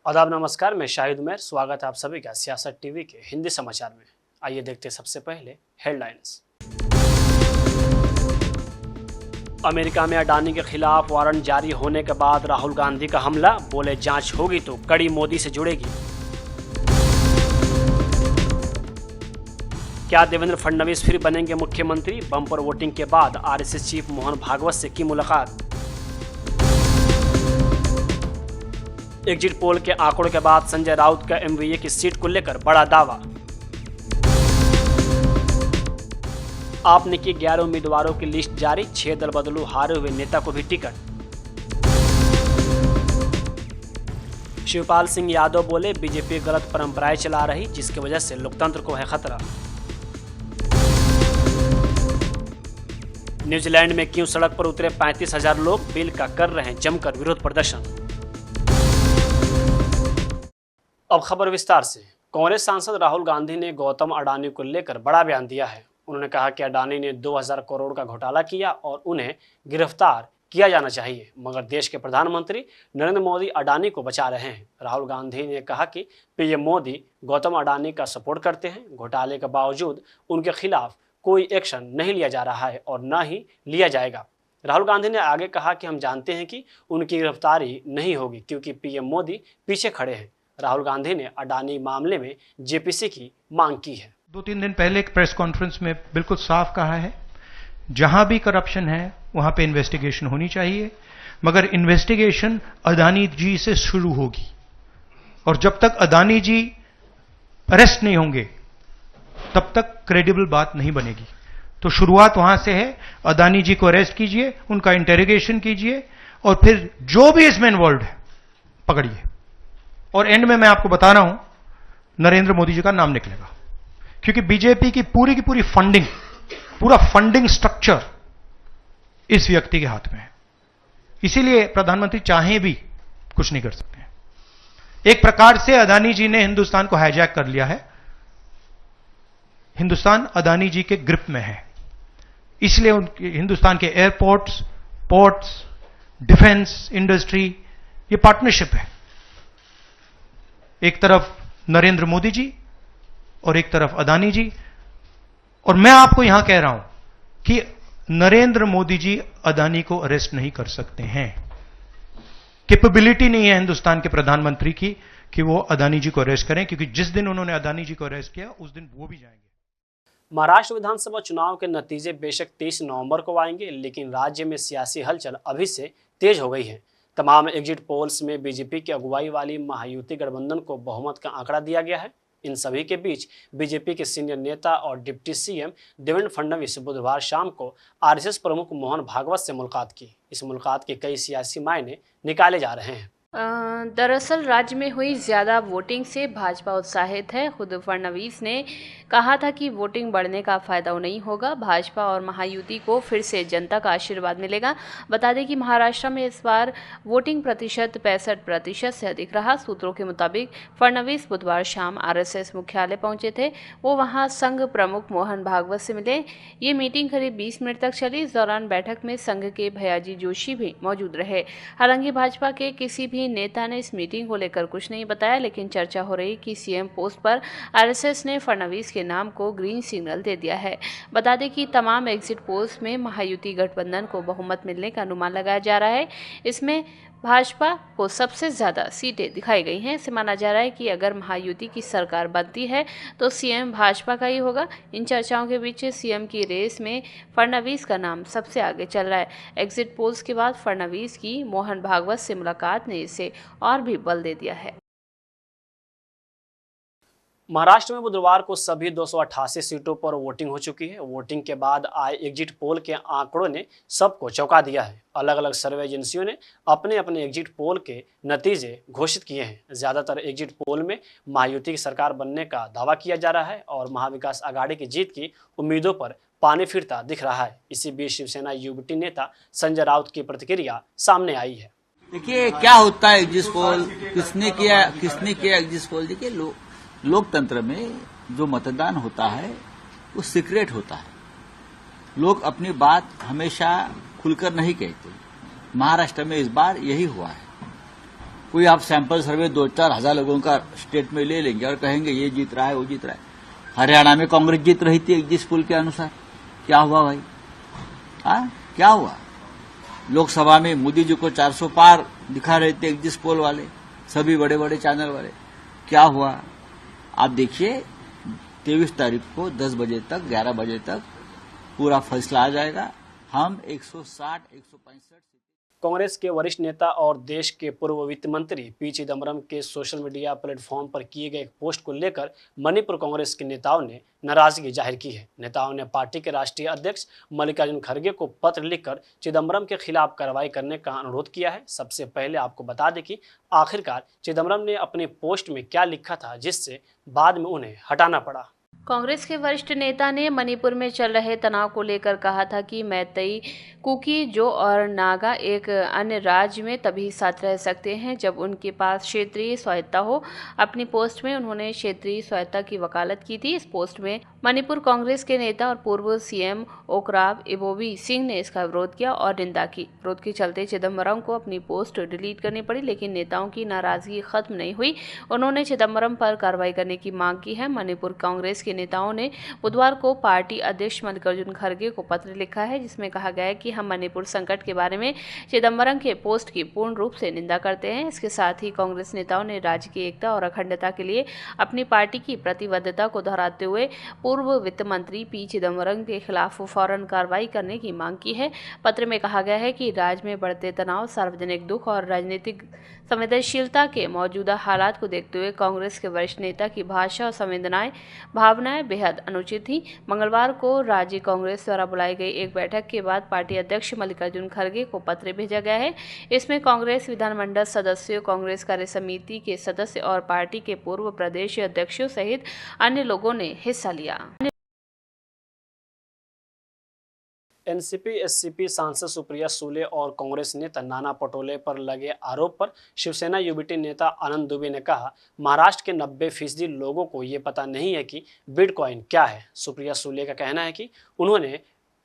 आदाब, नमस्कार। मैं शाहिद उमर, स्वागत है आप सभी का सियासत टीवी के हिंदी समाचार में। आइए देखते हैं सबसे पहले हेडलाइंस। अमेरिका में अडानी के खिलाफ वारंट जारी होने के बाद राहुल गांधी का हमला, बोले जांच होगी तो कड़ी मोदी से जुड़ेगी। क्या देवेंद्र फडणवीस फिर बनेंगे मुख्यमंत्री? बम्पर वोटिंग के बाद आरएसएस चीफ मोहन भागवत से की मुलाकात। एग्जिट पोल के आंकड़ों के बाद संजय राउत का एमवीए की सीट को लेकर बड़ा दावा। आपने की 11 उम्मीदवारों की लिस्ट जारी, 6 दल बदलू हारे हुए नेता को भी टिकट। शिवपाल सिंह यादव बोले बीजेपी गलत परंपराएं चला रही, जिसकी वजह से लोकतंत्र को है खतरा। न्यूजीलैंड में क्यों सड़क पर उतरे 35,000 लोग? बिल का कर रहे हैं जमकर विरोध प्रदर्शन। अब खबर विस्तार से। कांग्रेस सांसद राहुल गांधी ने गौतम अडानी को लेकर बड़ा बयान दिया है। उन्होंने कहा कि अडानी ने 2000 करोड़ का घोटाला किया और उन्हें गिरफ्तार किया जाना चाहिए, मगर देश के प्रधानमंत्री नरेंद्र मोदी अडानी को बचा रहे हैं। राहुल गांधी ने कहा कि पीएम मोदी गौतम अडानी का सपोर्ट करते हैं। घोटाले के बावजूद उनके खिलाफ कोई एक्शन नहीं लिया जा रहा है और न ही लिया जाएगा। राहुल गांधी ने आगे कहा कि हम जानते हैं कि उनकी गिरफ्तारी नहीं होगी क्योंकि पीएम मोदी पीछे खड़े हैं। राहुल गांधी ने अडानी मामले में जेपीसी की मांग की है। 2-3 दिन पहले एक प्रेस कॉन्फ्रेंस में बिल्कुल साफ कहा है, जहां भी करप्शन है वहां पे इन्वेस्टिगेशन होनी चाहिए, मगर इन्वेस्टिगेशन अडानी जी से शुरू होगी और जब तक अडानी जी अरेस्ट नहीं होंगे तब तक क्रेडिबल बात नहीं बनेगी। तो शुरुआत वहां से है, अडानी जी को अरेस्ट कीजिए, उनका इंटेरोगेशन कीजिए और फिर जो भी इसमें इन्वॉल्व है पकड़िए। और एंड में मैं आपको बता रहा हूं, नरेंद्र मोदी जी का नाम निकलेगा, क्योंकि बीजेपी की पूरी फंडिंग, पूरा फंडिंग स्ट्रक्चर इस व्यक्ति के हाथ में है। इसीलिए प्रधानमंत्री चाहे भी कुछ नहीं कर सकते हैं। एक प्रकार से अडानी जी ने हिंदुस्तान को हाईजैक कर लिया है। हिंदुस्तान अडानी जी के ग्रिप में है, इसलिए हिंदुस्तान के एयरपोर्ट्स, पोर्ट्स, डिफेंस इंडस्ट्री, ये पार्टनरशिप है। एक तरफ नरेंद्र मोदी जी और एक तरफ अडानी जी। और मैं आपको यहां कह रहा हूं कि नरेंद्र मोदी जी अडानी को अरेस्ट नहीं कर सकते हैं। कैपेबिलिटी नहीं है हिंदुस्तान के प्रधानमंत्री की कि वो अडानी जी को अरेस्ट करें, क्योंकि जिस दिन उन्होंने अडानी जी को अरेस्ट किया उस दिन वो भी जाएंगे। महाराष्ट्र विधानसभा चुनाव के नतीजे बेशक 23 नवंबर को आएंगे, लेकिन राज्य में सियासी हलचल अभी से तेज हो गई है। तमाम एग्जिट पोल्स में बीजेपी की अगुवाई वाली महायुति गठबंधन को बहुमत का आंकड़ा दिया गया है। इन सभी के बीच बीजेपी के सीनियर नेता और डिप्टी सीएम देवेंद्र फडणवीस बुधवार शाम को आरएसएस प्रमुख मोहन भागवत से मुलाकात की। इस मुलाकात के कई सियासी मायने निकाले जा रहे हैं। दरअसल राज्य में हुई ज़्यादा वोटिंग से भाजपा उत्साहित है। खुद फडणवीस ने कहा था कि वोटिंग बढ़ने का फायदा नहीं होगा, भाजपा और महायुति को फिर से जनता का आशीर्वाद मिलेगा। बता दें कि महाराष्ट्र में इस बार वोटिंग प्रतिशत 65% से अधिक रहा। सूत्रों के मुताबिक फडणवीस बुधवार शाम आरएसएस मुख्यालय पहुंचे थे। वो वहां संघ प्रमुख मोहन भागवत से मिले। ये मीटिंग करीब 20 मिनट तक चली। इस दौरान बैठक में संघ के भैयाजी जोशी भी मौजूद रहे। हालांकि भाजपा के किसी भी नेता ने इस मीटिंग को लेकर कुछ नहीं बताया, लेकिन चर्चा हो रही कि सीएम पोस्ट पर आरएसएस ने फडणवीस के नाम को ग्रीन सिग्नल दे दिया है। बता दें कि तमाम एग्जिट पोल्स में महायुति गठबंधन को बहुमत मिलने का अनुमान लगाया जा रहा है। इसमें भाजपा को सबसे ज़्यादा सीटें दिखाई गई हैं। इसे माना जा रहा है कि अगर महायुति की सरकार बनती है तो सीएम भाजपा का ही होगा। इन चर्चाओं के बीच सीएम की रेस में फडणवीस का नाम सबसे आगे चल रहा है। एग्जिट पोल्स के बाद फडणवीस की मोहन भागवत से मुलाकात ने इसे और भी बल दे दिया है। महाराष्ट्र में बुधवार को सभी 288 सीटों पर वोटिंग हो चुकी है। वोटिंग के बाद आए एग्जिट पोल के आंकड़ों ने सबको चौंका दिया है। अलग अलग सर्वे एजेंसियों ने अपने अपने एग्जिट पोल के नतीजे घोषित किए हैं। ज़्यादातर एग्जिट पोल में महायुति की सरकार बनने का दावा किया जा रहा है और महाविकास आघाड़ी की जीत की उम्मीदों पर पानी फिरता दिख रहा है। इसी बीच शिवसेना युवटी नेता संजय राउत की प्रतिक्रिया सामने आई है। देखिए क्या होता है एग्जिट पोल, किसने किया एग्जिट पोल। देखिए लोकतंत्र में जो मतदान होता है वो सीक्रेट होता है। लोग अपनी बात हमेशा खुलकर नहीं कहते। महाराष्ट्र में इस बार यही हुआ है। कोई आप सैंपल सर्वे 2-4 हजार लोगों का स्टेट में ले लेंगे और कहेंगे ये जीत रहा है वो जीत रहा है। हरियाणा में कांग्रेस जीत रही थी एग्जिट पोल के अनुसार, क्या हुआ भाई? क्या हुआ? लोकसभा में मोदी जी को 400 पार दिखा रहे थे एग्जिट पोल वाले, सभी बड़े बड़े चैनल वाले। क्या हुआ आप देखिए, 23 तारीख को 10 बजे तक 11 बजे तक पूरा फैसला आ जाएगा। हम 160-165 कांग्रेस के वरिष्ठ नेता और देश के पूर्व वित्त मंत्री पी चिदम्बरम के सोशल मीडिया प्लेटफॉर्म पर किए गए एक पोस्ट को लेकर मणिपुर कांग्रेस के नेताओं ने नाराजगी जाहिर की है। नेताओं ने पार्टी के राष्ट्रीय अध्यक्ष मल्लिकार्जुन खड़गे को पत्र लिखकर चिदम्बरम के खिलाफ कार्रवाई करने का अनुरोध किया है। सबसे पहले आपको बता दें कि आखिरकार चिदम्बरम ने अपने पोस्ट में क्या लिखा था, जिससे बाद में उन्हें हटाना पड़ा। कांग्रेस के वरिष्ठ नेता ने मणिपुर में चल रहे तनाव को लेकर कहा था कि मैतेई, कुकी, जो और नागा एक अन्य राज्य में तभी साथ रह सकते हैं जब उनके पास क्षेत्रीय स्वायत्ता हो। अपनी पोस्ट में उन्होंने क्षेत्रीय स्वायत्ता की वकालत की थी। इस पोस्ट में मणिपुर कांग्रेस के नेता और पूर्व सीएम ओकराव इबोबी सिंह ने इसका विरोध किया और निंदा की। विरोध के चलते चिदम्बरम को अपनी पोस्ट डिलीट करनी पड़ी, लेकिन नेताओं की नाराजगी खत्म नहीं हुई। उन्होंने चिदम्बरम पर कार्रवाई करने की मांग की है। मणिपुर कांग्रेस के नेताओं ने बुधवार को पार्टी अध्यक्ष मल्लिकार्जुन खड़गे को पत्र लिखा है, जिसमें कहा गया है कि हम मणिपुर संकट के बारे में चिदम्बरम के पोस्ट की पूर्ण रूप से निंदा करते हैं। इसके साथ ही कांग्रेस नेताओं ने राज्य की एकता और अखंडता के लिए अपनी पार्टी की प्रतिबद्धता को दोहराते हुए पूर्व वित्त मंत्री पी चिदम्बरम के खिलाफ फौरन कार्रवाई करने की मांग की है। पत्र में कहा गया है कि राज्य में बढ़ते तनाव, सार्वजनिक दुख और राजनीतिक संवेदनशीलता के मौजूदा हालात को देखते हुए कांग्रेस के वरिष्ठ नेता की भाषा और भावनाएं बेहद अनुचित थी। मंगलवार को राज्य कांग्रेस द्वारा बुलाई गई एक बैठक के बाद पार्टी अध्यक्ष मल्लिकार्जुन खड़गे को पत्र भेजा गया है। इसमें कांग्रेस विधानमंडल सदस्यों, कांग्रेस कार्य समिति के सदस्य और पार्टी के पूर्व प्रदेश अध्यक्षों सहित अन्य लोगों ने हिस्सा लिया। एनसीपी एससीपी सांसद सुप्रिया सुले और कांग्रेस नेता नाना पटोले पर लगे आरोप पर शिवसेना यूबीटी नेता आनंद दुबे ने कहा, महाराष्ट्र के 90% लोगों को ये पता नहीं है कि बिटकॉइन क्या है। सुप्रिया सुले का कहना है कि उन्होंने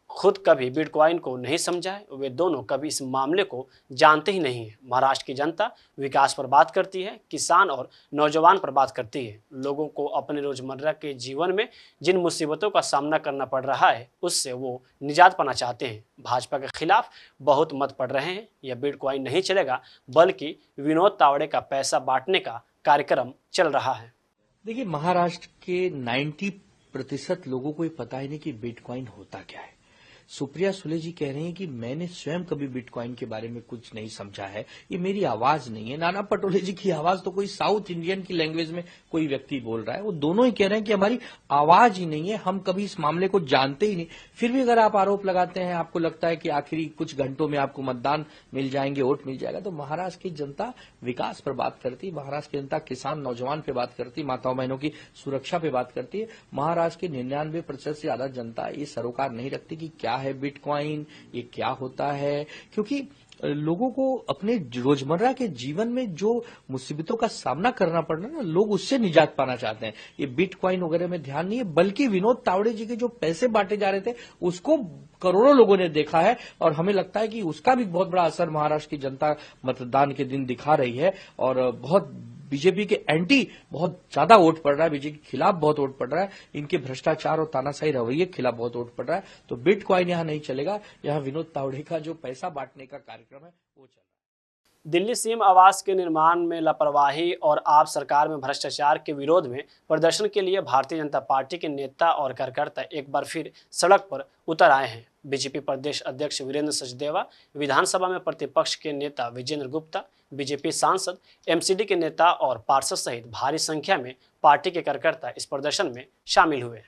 खुद कभी बिटकॉइन को नहीं समझा है, वे दोनों कभी इस मामले को जानते ही नहीं है। महाराष्ट्र की जनता विकास पर बात करती है, किसान और नौजवान पर बात करती है। लोगों को अपने रोजमर्रा के जीवन में जिन मुसीबतों का सामना करना पड़ रहा है, उससे वो निजात पाना चाहते हैं। भाजपा के खिलाफ बहुत मत पड़ रहे हैं। यह बिटकॉइन नहीं चलेगा, बल्कि विनोद तावड़े का पैसा बांटने का कार्यक्रम चल रहा है। देखिए, महाराष्ट्र के 90% लोगों को ये पता ही नहीं कि बिटकॉइन होता क्या है। सुप्रिया सुले जी कह रहे हैं कि मैंने स्वयं कभी बिटकॉइन के बारे में कुछ नहीं समझा है, ये मेरी आवाज नहीं है। नाना पटोले जी की आवाज तो कोई साउथ इंडियन की लैंग्वेज में कोई व्यक्ति बोल रहा है। वो दोनों ही कह रहे हैं कि हमारी आवाज ही नहीं है, हम कभी इस मामले को जानते ही नहीं। फिर भी अगर आप आरोप लगाते हैं, आपको लगता है कि आखिरी कुछ घंटों में आपको मतदान मिल जाएंगे, वोट मिल जाएगा, तो महाराष्ट्र की जनता विकास पर बात करती, महाराष्ट्र की जनता किसान नौजवान पे बात करती, माताओं बहनों की सुरक्षा पे बात करती है। महाराष्ट्र की 99% से ज्यादा जनता ये सरोकार नहीं रखती कि क्या है बिटकॉइन, ये क्या होता है, क्योंकि लोगों को अपने रोजमर्रा के जीवन में जो मुसीबतों का सामना करना पड़ रहा है ना, लोग उससे निजात पाना चाहते हैं। ये बिटकॉइन वगैरह में ध्यान नहीं है, बल्कि विनोद तावड़े जी के जो पैसे बांटे जा रहे थे उसको करोड़ों लोगों ने देखा है और हमें लगता है कि उसका भी बहुत बड़ा असर महाराष्ट्र की जनता मतदान के दिन दिखा रही है। और बहुत बीजेपी के एंटी बहुत ज्यादा वोट पड़ रहा है, बीजेपी के खिलाफ बहुत वोट पड़ रहा है, इनके भ्रष्टाचार और तानाशाही रवैये के खिलाफ बहुत वोट पड़ रहा है। तो बिटकॉइन यहां नहीं चलेगा, यहां विनोद तावड़े का जो पैसा बांटने का कार्यक्रम है वो चल रहा है। दिल्ली सीएम आवास के निर्माण में लापरवाही और आप सरकार में भ्रष्टाचार के विरोध में प्रदर्शन के लिए भारतीय जनता पार्टी के नेता और कार्यकर्ता एक बार फिर सड़क पर उतर आए हैं। बीजेपी प्रदेश अध्यक्ष वीरेंद्र सचदेवा, विधानसभा में प्रतिपक्ष के नेता विजेंद्र गुप्ता, बीजेपी सांसद, एमसीडी के नेता और पार्षद सहित भारी संख्या में पार्टी के कार्यकर्ता इस प्रदर्शन में शामिल हुए।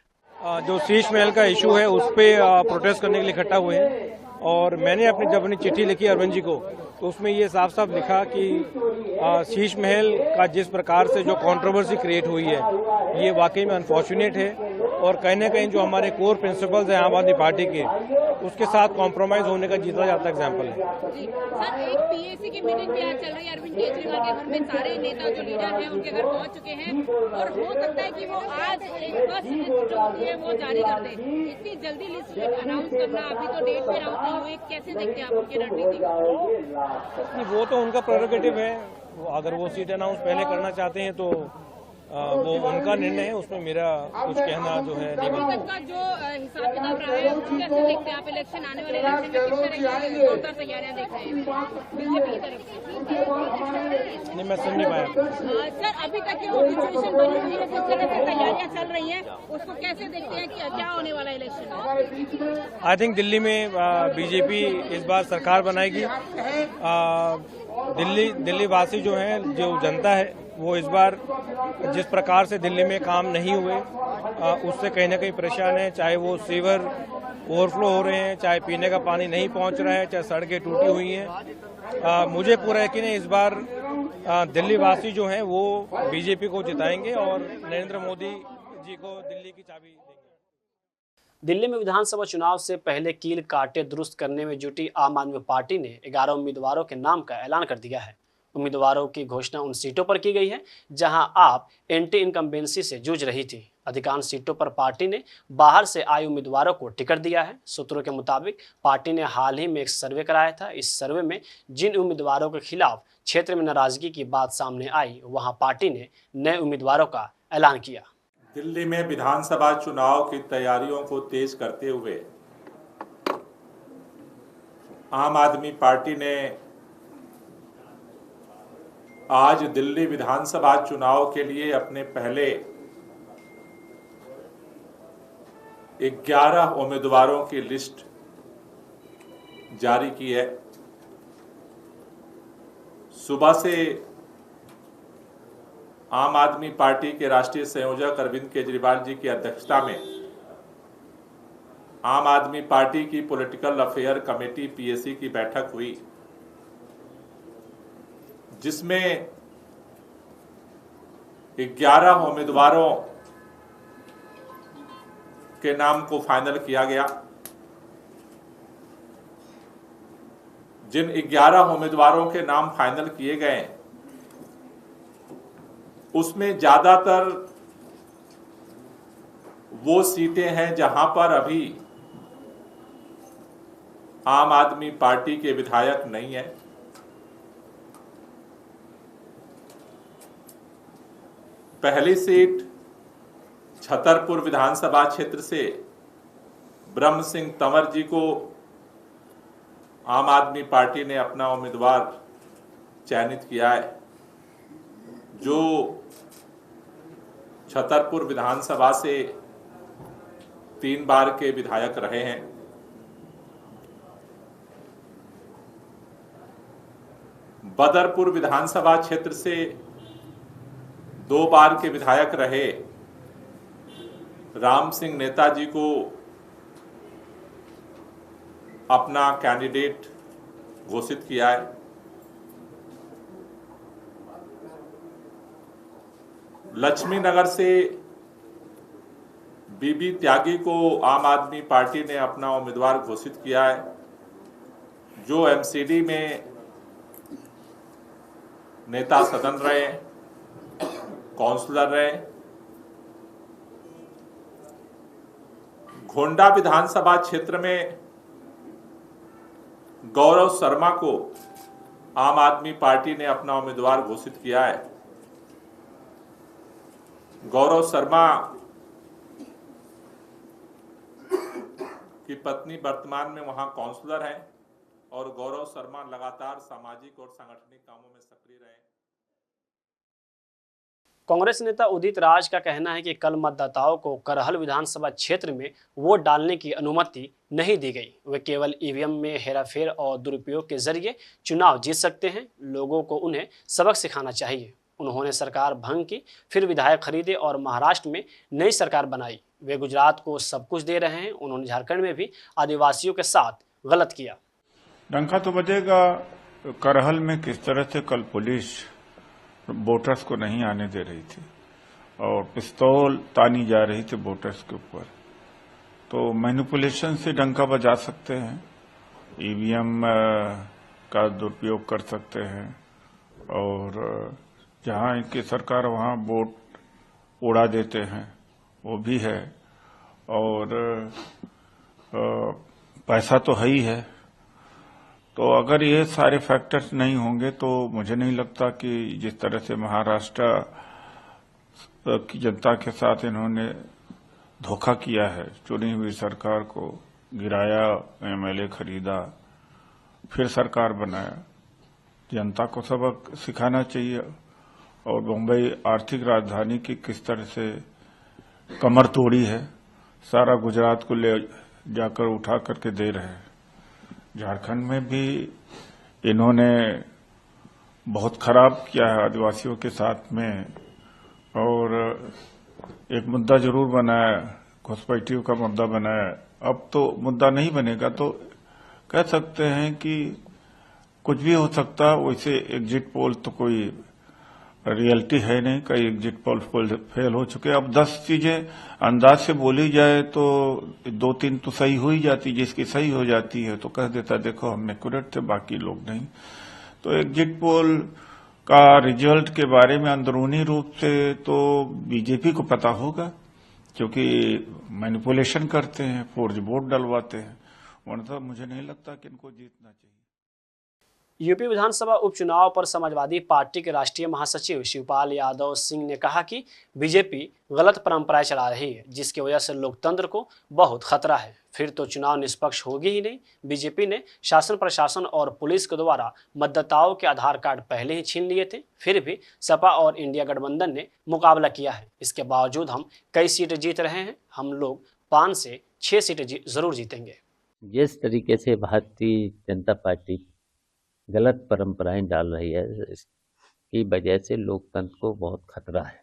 जो शीश महल का इशू है उस पे प्रोटेस्ट करने के लिए इकट्ठा हुए हैं और मैंने जब अपनी चिट्ठी लिखी अरविंद जी को तो उसमें ये साफ साफ लिखा कि शीश महल का जिस प्रकार से जो कंट्रोवर्सी क्रिएट हुई है ये वाकई में अनफॉर्चुनेट है और कहीं न कहीं जो हमारे कोर प्रिंसिपल्स हैं आम आदमी पार्टी के उसके साथ कॉम्प्रोमाइज होने का जीता जाता एग्जाम्पल है। जी सर, एक पीएसी की मीटिंग भी आज चल रही है अरविंद केजरीवाल के घर में, सारे नेता जो लीडर हैं उनके घर पहुंच चुके हैं और हो सकता है कि वो आज एक फर्स्ट लिस्ट जो होती है वो जारी कर दें। इतनी जल्दी लिस्ट अनाउंस करना, अभी तो डेट भी अनाउंस नहीं हुई, कैसे देखते हैं आप उनकी रणनीति को? वो तो उनका प्रेरोगेटिव है, अगर वो सीट अनाउंस पहले करना चाहते हैं तो वो उनका निर्णय है, उसमें मेरा कुछ कहना जो है नहीं बनता। अभी तक का जो हिसाब किताब रहा है उसको कैसे देखते हैं आप? इलेक्शन आने वाले इलेक्शन में किस तरह की जोरदार तैयारियां देख रहे हैं बीजेपी की तरफ से? नहीं, मैं सुन नहीं पाया। सर, अभी तक की जो सिचुएशन बनी हुई है, जिस तरह से तैयारियां चल रही हैं, उसको कैसे देखते हैं कि क्या होने वाला इलेक्शन में? आई थिंक दिल्ली में बीजेपी इस बार सरकार बनाएगी। दिल्ली वासी जो है, जो जनता है, वो इस बार जिस प्रकार से दिल्ली में काम नहीं हुए उससे कहीं ना कहीं परेशान है। चाहे वो सीवर ओवरफ्लो हो रहे हैं, चाहे पीने का पानी नहीं पहुंच रहा है, चाहे सड़कें टूटी हुई हैं। मुझे पूरा यकीन है इस बार दिल्ली वासी जो हैं वो बीजेपी को जिताएंगे और नरेंद्र मोदी जी को दिल्ली की चाबी देंगे। दिल्ली में विधानसभा चुनाव से पहले कील काटे दुरुस्त करने में जुटी आम आदमी पार्टी ने 11 उम्मीदवारों के नाम का ऐलान कर दिया है। उम्मीदवारों की घोषणा उन सीटों पर की गई है जहां आप एंटी इनकम्बेंसी से जूझ रही थी। अधिकांश सीटों पर पार्टी ने बाहर से आए उम्मीदवारों को टिकट दिया है। सूत्रों के मुताबिक पार्टी ने हाल ही में एक सर्वे कराया था। इस सर्वे में जिन उम्मीदवारों के खिलाफ क्षेत्र में नाराजगी की बात सामने आई, वहां पार्टी ने नए उम्मीदवारों का ऐलान किया। दिल्ली में विधानसभा चुनाव की तैयारियों को तेज करते हुए आम आदमी पार्टी ने आज दिल्ली विधानसभा चुनाव के लिए अपने पहले 11 उम्मीदवारों की लिस्ट जारी की है। सुबह से आम आदमी पार्टी के राष्ट्रीय संयोजक अरविंद केजरीवाल जी की अध्यक्षता में आम आदमी पार्टी की पॉलिटिकल अफेयर कमेटी पीएसी की बैठक हुई, जिसमें 11 उम्मीदवारों के नाम को फाइनल किया गया। जिन 11 उम्मीदवारों के नाम फाइनल किए गए उसमें ज्यादातर वो सीटें हैं जहां पर अभी आम आदमी पार्टी के विधायक नहीं है। पहली सीट छतरपुर विधानसभा क्षेत्र से ब्रह्म सिंह तंवर जी को आम आदमी पार्टी ने अपना उम्मीदवार चयनित किया है, जो छतरपुर विधानसभा से 3 बार के विधायक रहे हैं। बदरपुर विधानसभा क्षेत्र से 2 बार के विधायक रहे राम सिंह नेताजी को अपना कैंडिडेट घोषित किया है। लक्ष्मी नगर से बीबी त्यागी को आम आदमी पार्टी ने अपना उम्मीदवार घोषित किया है, जो एमसीडी में नेता सदन रहे, काउंसलर रहे। गोंडा विधानसभा क्षेत्र में गौरव शर्मा को आम आदमी पार्टी ने अपना उम्मीदवार घोषित किया है। गौरव शर्मा की पत्नी वर्तमान में वहां काउंसलर हैं और गौरव शर्मा लगातार सामाजिक और सांगठनिक कामों में सक्रिय रहे। कांग्रेस नेता उदित राज का कहना है कि कल मतदाताओं को करहल विधानसभा क्षेत्र में वोट डालने की अनुमति नहीं दी गई। वे केवल ईवीएम में हेराफेर और दुरुपयोग के जरिए चुनाव जीत सकते हैं। लोगों को उन्हें सबक सिखाना चाहिए। उन्होंने सरकार भंग की, फिर विधायक खरीदे और महाराष्ट्र में नई सरकार बनाई। वे गुजरात को सब कुछ दे रहे हैं। उन्होंने झारखंड में भी आदिवासियों के साथ गलत किया। डंका तो बजेगा। करहल में किस तरह से कल पुलिस वोटर्स को नहीं आने दे रही थी और पिस्तौल तानी जा रही थी वोटर्स के ऊपर, तो मैनिपुलेशन से डंका बजा सकते हैं, ईवीएम का दुरुपयोग कर सकते हैं और जहां इनकी सरकार वहां वोट उड़ा देते हैं, वो भी है। और पैसा तो है ही है तो अगर ये सारे फैक्टर्स नहीं होंगे तो मुझे नहीं लगता कि जिस तरह से महाराष्ट्र की जनता के साथ इन्होंने धोखा किया है, चुनी हुई सरकार को गिराया, एमएलए खरीदा, फिर सरकार बनाया, जनता को सबक सिखाना चाहिए। और मुंबई आर्थिक राजधानी की किस तरह से कमर तोड़ी है, सारा गुजरात को ले जाकर उठा करके दे रहे हैं। झारखंड में भी इन्होंने बहुत खराब किया है आदिवासियों के साथ में, और एक मुद्दा जरूर बनाया, घुसपैठियों का मुद्दा बनाया। अब तो मुद्दा नहीं बनेगा तो कह सकते हैं कि कुछ भी हो सकता। वैसे एग्जिट पोल तो कोई रियलिटी है नहीं, कई एग्जिट पोल फेल हो चुके। अब 10 चीजें अंदाज से बोली जाए तो 2-3 तो सही हो ही जाती, जिसकी सही हो जाती है तो कह देता देखो हम एक्यूरेट थे, बाकी लोग नहीं। तो एग्जिट पोल का रिजल्ट के बारे में अंदरूनी रूप से तो बीजेपी को पता होगा, क्योंकि मैनिपुलेशन करते हैं, फोर्ज वोट डलवाते हैं। वरना मुझे नहीं लगता कि इनको जीतना चाहिए। यूपी विधानसभा उपचुनाव पर समाजवादी पार्टी के राष्ट्रीय महासचिव शिवपाल यादव सिंह ने कहा कि बीजेपी गलत परंपराएं चला रही है, जिसकी वजह से लोकतंत्र को बहुत खतरा है। फिर तो चुनाव निष्पक्ष होगी ही नहीं। बीजेपी ने शासन प्रशासन और पुलिस के द्वारा मतदाताओं के आधार कार्ड पहले ही छीन लिए थे, फिर भी सपा और इंडिया गठबंधन ने मुकाबला किया है। इसके बावजूद हम कई सीटें जीत रहे हैं। हम लोग 5 से 6 सीटें जरूर जीतेंगे। जिस तरीके से भारतीय जनता पार्टी गलत परंपराएं डाल रही है, इसकी वजह से लोकतंत्र को बहुत खतरा है।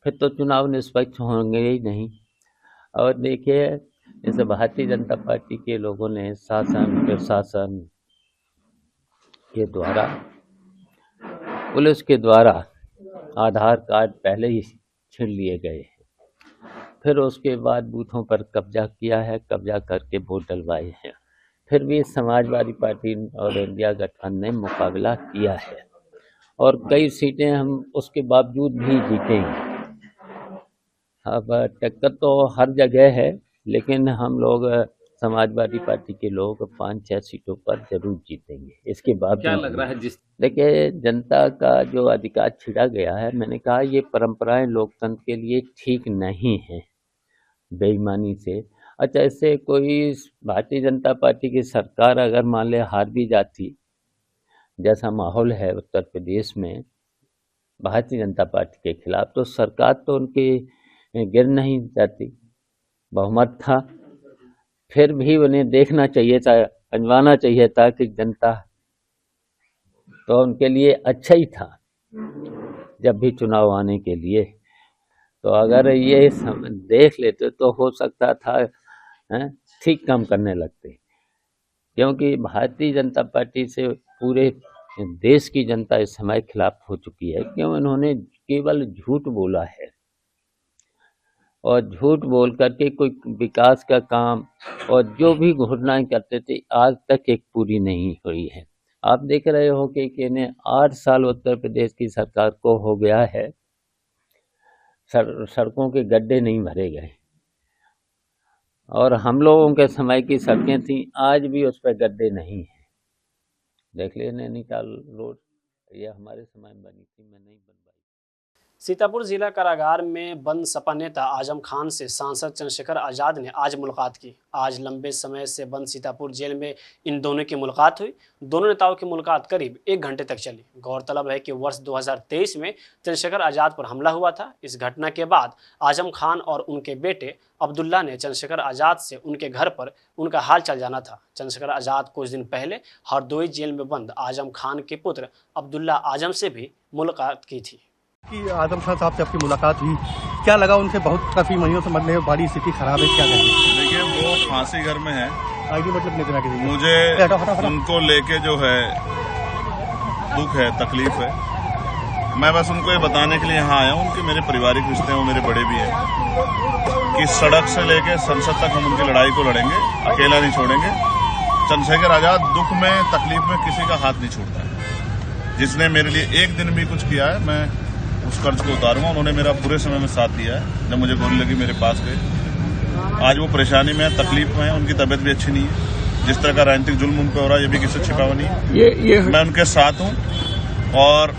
फिर तो चुनाव निष्पक्ष होंगे ही नहीं। और देखिए, जैसे भारतीय जनता पार्टी के लोगों ने शासन प्रशासन के द्वारा, पुलिस के द्वारा आधार कार्ड पहले ही छीन लिए गए हैं, फिर उसके बाद बूथों पर कब्जा किया है, कब्जा करके वोट डलवाए हैं। फिर भी समाजवादी पार्टी और इंडिया गठबंधन ने मुकाबला किया है और कई सीटें हम उसके बावजूद भी जीतेंगे। अब टक्कर तो हर जगह है, लेकिन हम लोग समाजवादी पार्टी के लोग 5-6 सीटों पर जरूर जीतेंगे। इसके बावजूद क्या लग रहा है? देखिए, जनता का जो अधिकार छिड़ा गया है, मैंने कहा ये परंपराएं लोकतंत्र के लिए ठीक नहीं है। बेईमानी से अच्छा, इससे कोई भारतीय जनता पार्टी की सरकार अगर मान ले हार भी जाती, जैसा माहौल है उत्तर प्रदेश में भारतीय जनता पार्टी के खिलाफ, तो सरकार तो उनकी गिर नहीं जाती। बहुमत था, फिर भी उन्हें देखना चाहिए था, अंजवाना चाहिए था कि जनता तो उनके लिए अच्छा ही था जब भी चुनाव आने के लिए। तो अगर ये देख लेते तो हो सकता था ठीक काम करने लगते, क्योंकि भारतीय जनता पार्टी से पूरे देश की जनता इस समय खिलाफ हो चुकी है। क्यों? इन्होंने केवल झूठ बोला है और झूठ बोल करके कोई विकास का काम और जो भी घोषणाएं करते थे आज तक एक पूरी नहीं हुई है। आप देख रहे हो कि इन्हें 8 साल उत्तर प्रदेश की सरकार को हो गया है, सड़कों के गड्ढे नहीं भरे गए। और हम लोगों के समय की सड़कें थी, आज भी उस पर गड्ढे नहीं हैं। देख ले नैनीताल रोड, ये हमारे समय में बनी थी, मैं नहीं बनवाई। सीतापुर जिला कारागार में बंद सपा नेता आजम खान से सांसद चंद्रशेखर आजाद ने आज मुलाकात की। आज लंबे समय से बंद सीतापुर जेल में इन दोनों की मुलाकात हुई। दोनों नेताओं की मुलाकात करीब 1 घंटे तक चली। गौरतलब है कि वर्ष 2023 में चंद्रशेखर आजाद पर हमला हुआ था। इस घटना के बाद आजम खान और उनके बेटे अब्दुल्ला ने चंद्रशेखर आजाद से उनके घर पर उनका हाल चाल जाना था। चंद्रशेखर आजाद कुछ दिन पहले हरदोई जेल में बंद आजम खान के पुत्र अब्दुल्ला आजम से भी मुलाकात की थी। कि आजम खान साहब से आपकी मुलाकात हुई, क्या लगा उनसे? बहुत काफी महीनों से मरने में बड़ी स्थिति खराब है, क्या कहेंगे? देखिए, वो फांसी घर में है। आईडी मतलब नहीं देना चाहिए। मुझे उनको लेके जो है दुख है, तकलीफ है। मैं बस उनको ये बताने के लिए यहाँ आया हूँ, उनके मेरे पारिवारिक रिश्ते हैं, वो मेरे बड़े भी हैं, कि सड़क से लेके संसद तक हम उनकी लड़ाई को लड़ेंगे, अकेला नहीं छोड़ेंगे। चंद्रशेखर आजाद दुख में, तकलीफ में किसी का हाथ नहीं छोड़ता है। जिसने मेरे लिए एक दिन भी कुछ किया है, मैं उस कर्ज को उतारूंगा। उन्होंने मेरा पूरे समय में साथ दिया है। जब मुझे गोली लगी मेरे पास गए। आज वो परेशानी में है, तकलीफ में है, उनकी तबीयत भी अच्छी नहीं है। जिस तरह का राजनीतिक जुल्म उन पर हो रहा है, ये भी किसी से छिपा हुआ नहीं है। ये मैं उनके साथ हूं और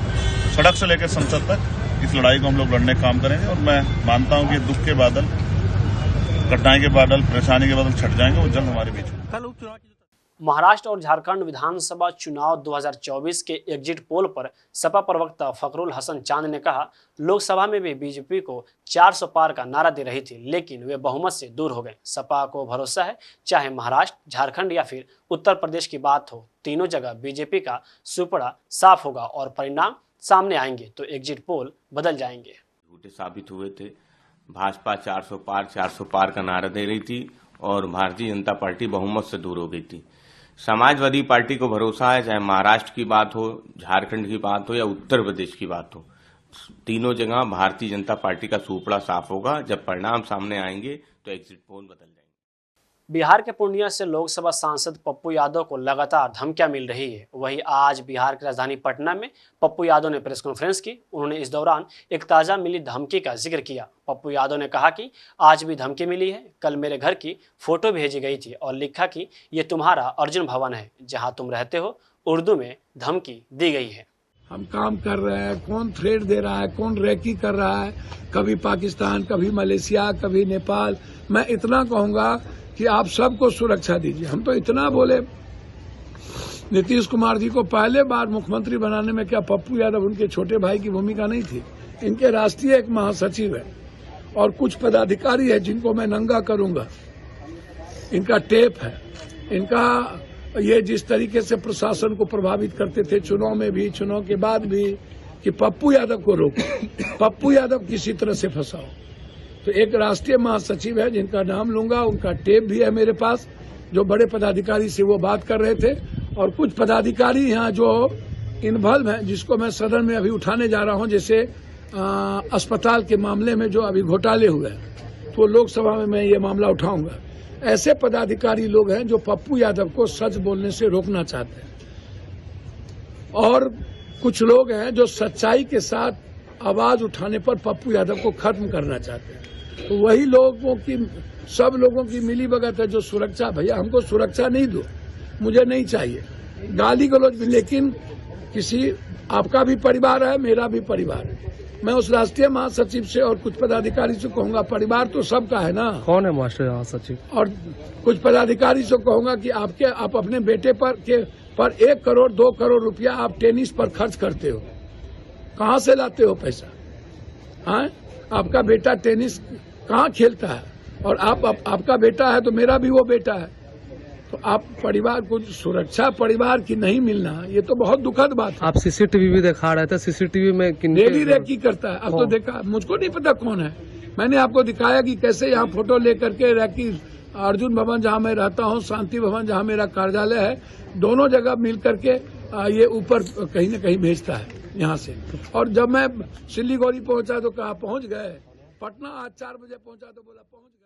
सड़क से लेकर संसद तक इस लड़ाई को हम लोग लड़ने का काम करेंगे। और मैं मानता हूं कि दुख के बादल, कठिनाई के बादल, परेशानी के बादल छट जाएंगे, वो जल्द हमारे बीच में। महाराष्ट्र और झारखंड विधानसभा चुनाव 2024 के एग्जिट पोल पर सपा प्रवक्ता फखरुल हसन चांद ने कहा, लोकसभा में भी बीजेपी को 400 पार का नारा दे रही थी, लेकिन वे बहुमत से दूर हो गए। सपा को भरोसा है, चाहे महाराष्ट्र, झारखंड या फिर उत्तर प्रदेश की बात हो, तीनों जगह बीजेपी का सुपड़ा साफ होगा और परिणाम सामने आएंगे तो एग्जिट पोल बदल जाएंगे। झूठे साबित हुए थे। भाजपा 400 पार का नारा दे रही थी और भारतीय जनता पार्टी बहुमत से दूर हो गई थी। समाजवादी पार्टी को भरोसा है, चाहे महाराष्ट्र की बात हो, झारखंड की बात हो या उत्तर प्रदेश की बात हो, तीनों जगह भारतीय जनता पार्टी का सुपड़ा साफ होगा। जब परिणाम सामने आएंगे तो एग्जिट पोल बदल जाएंगे। बिहार के पूर्णिया से लोकसभा सांसद पप्पू यादव को लगातार धमकियां मिल रही है। वहीं आज बिहार की राजधानी पटना में पप्पू यादव ने प्रेस कॉन्फ्रेंस की। उन्होंने इस दौरान एक ताजा मिली धमकी का जिक्र किया। पप्पू यादव ने कहा कि आज भी धमकी मिली है। कल मेरे घर की फोटो भेजी गई थी और लिखा कि ये तुम्हारा अर्जुन भवन है, जहां तुम रहते हो। उर्दू में धमकी दी गई है। हम काम कर रहे हैं, कौन थ्रेड दे रहा है, कौन रैकी कर रहा है, कभी पाकिस्तान, कभी मलेशिया, कभी नेपाल। मैं इतना कहूंगा कि आप सबको सुरक्षा दीजिए। हम तो इतना बोले, नीतीश कुमार जी को पहले बार मुख्यमंत्री बनाने में क्या पप्पू यादव उनके छोटे भाई की भूमिका नहीं थी? इनके राष्ट्रीय एक महासचिव है और कुछ पदाधिकारी है जिनको मैं नंगा करूंगा। इनका टेप है, इनका ये जिस तरीके से प्रशासन को प्रभावित करते थे चुनाव में भी, चुनाव के बाद भी, कि पप्पू यादव को रोको, पप्पू यादव किसी तरह से फंसाओ। तो एक राष्ट्रीय महासचिव है जिनका नाम लूंगा, उनका टेप भी है मेरे पास, जो बड़े पदाधिकारी से वो बात कर रहे थे। और कुछ पदाधिकारी यहाँ जो इन्वॉल्व हैं, जिसको मैं सदन में अभी उठाने जा रहा हूँ, जैसे अस्पताल के मामले में जो अभी घोटाले हुए हैं, तो लोकसभा में मैं ये मामला उठाऊंगा। ऐसे पदाधिकारी लोग हैं जो पप्पू यादव को सच बोलने से रोकना चाहते हैं। और कुछ लोग हैं जो सच्चाई के साथ आवाज उठाने पर पप्पू यादव को खत्म करना चाहते हैं। तो वही लोगों की, सब लोगों की मिली भगत है जो सुरक्षा, भैया हमको सुरक्षा नहीं दो, मुझे नहीं चाहिए गाली गलौज भी, लेकिन किसी, आपका भी परिवार है, मेरा भी परिवार है। मैं उस राष्ट्रीय महासचिव से और कुछ पदाधिकारी से कहूंगा, परिवार तो सबका है ना। कौन है राष्ट्रीय महासचिव? और कुछ पदाधिकारी से कहूंगा कि आप अपने बेटे पर 1 करोड़ 2 करोड़ रुपया आप टेनिस पर खर्च करते हो, कहाँ से लाते हो पैसा? हाँ, आपका बेटा टेनिस कहाँ खेलता है? और आपका बेटा है तो मेरा भी वो बेटा है। तो आप परिवार को सुरक्षा परिवार की नहीं मिलना, ये तो बहुत दुखद बात है। आप सीसीटीवी भी दिखा रहे थे, सीसीटीवी में डेली रैकी करता है। अब तो देखा, मुझको नहीं पता कौन है। मैंने आपको दिखाया कि कैसे यहाँ फोटो लेकर के रैकी, अर्जुन भवन जहाँ मैं रहता हूँ, शांति भवन जहाँ मेरा कार्यालय है, दोनों जगह मिल करके ये ऊपर कहीं न कहीं भेजता है यहाँ से। और जब मैं सिल्लीगुड़ी पहुंचा तो कहा पहुंच गए, पटना आज 4 बजे पहुंचा तो बोला पहुंच गए।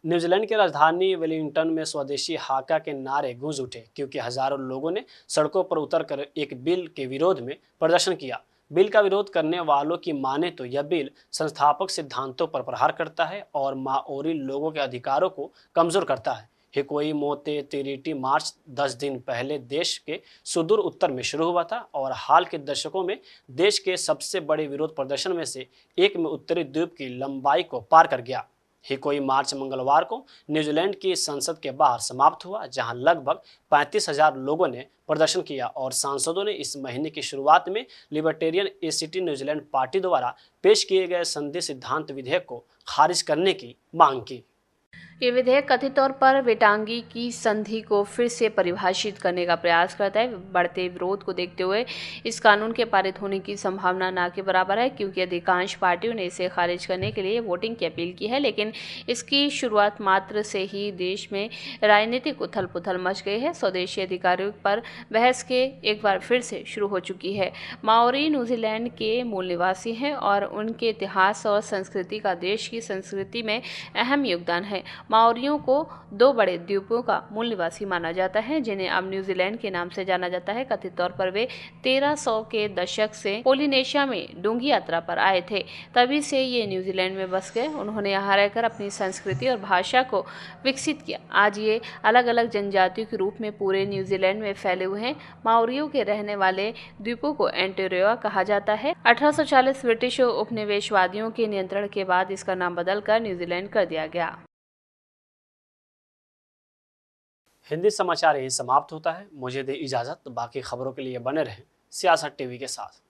न्यूजीलैंड की राजधानी वेलिंगटन में स्वदेशी हाका के नारे गूंज उठे, क्योंकि हजारों लोगों ने सड़कों पर उतरकर एक बिल के विरोध में प्रदर्शन किया। बिल का विरोध करने वालों की माने तो यह बिल संस्थापक सिद्धांतों पर प्रहार करता है और माओरी लोगों के अधिकारों को कमजोर करता है। हिकोई मोते तिरिटी मार्च 10 दिन पहले देश के सुदूर उत्तर में शुरू हुआ था और हाल के दशकों में देश के सबसे बड़े विरोध प्रदर्शन में से एक में उत्तरी द्वीप की लंबाई को पार कर गया। हिकोई मार्च मंगलवार को न्यूजीलैंड की संसद के बाहर समाप्त हुआ, जहां लगभग 35,000 लोगों ने प्रदर्शन किया और सांसदों ने इस महीने की शुरुआत में लिबर्टेरियन एसीटी न्यूजीलैंड पार्टी द्वारा पेश किए गए संधि सिद्धांत विधेयक को खारिज करने की मांग की। ये विधेयक कथित तौर पर वेटांगी की संधि को फिर से परिभाषित करने का प्रयास करता है। बढ़ते विरोध को देखते हुए इस कानून के पारित होने की संभावना ना के बराबर है, क्योंकि अधिकांश पार्टियों ने इसे खारिज करने के लिए वोटिंग की अपील की है। लेकिन इसकी शुरुआत मात्र से ही देश में राजनीतिक उथल पुथल मच गई है। स्वदेशी अधिकारों पर बहस के एक बार फिर से शुरू हो चुकी है। माओरी न्यूजीलैंड के मूल निवासी हैं और उनके इतिहास और संस्कृति का देश की संस्कृति में अहम योगदान है। माओरियों को 2 बड़े द्वीपों का मूल निवासी माना जाता है, जिन्हें अब न्यूजीलैंड के नाम से जाना जाता है। कथित तौर पर वे 1300 के दशक से पोलिनेशिया में डोंगी यात्रा पर आए थे, तभी से ये न्यूजीलैंड में बस गए। उन्होंने यहाँ रहकर अपनी संस्कृति और भाषा को विकसित किया। आज ये अलग अलग जनजातियों के रूप में पूरे न्यूजीलैंड में फैले हुए हैं। माओरियों के रहने वाले द्वीपों को एंटीरियोआ कहा जाता है। 1840 ब्रिटिश उपनिवेशवादियों के नियंत्रण के बाद इसका नाम बदलकर न्यूजीलैंड कर दिया गया। हिंदी समाचार यही समाप्त होता है। मुझे दे इजाजत। बाकी खबरों के लिए बने रहें सियासत टीवी के साथ।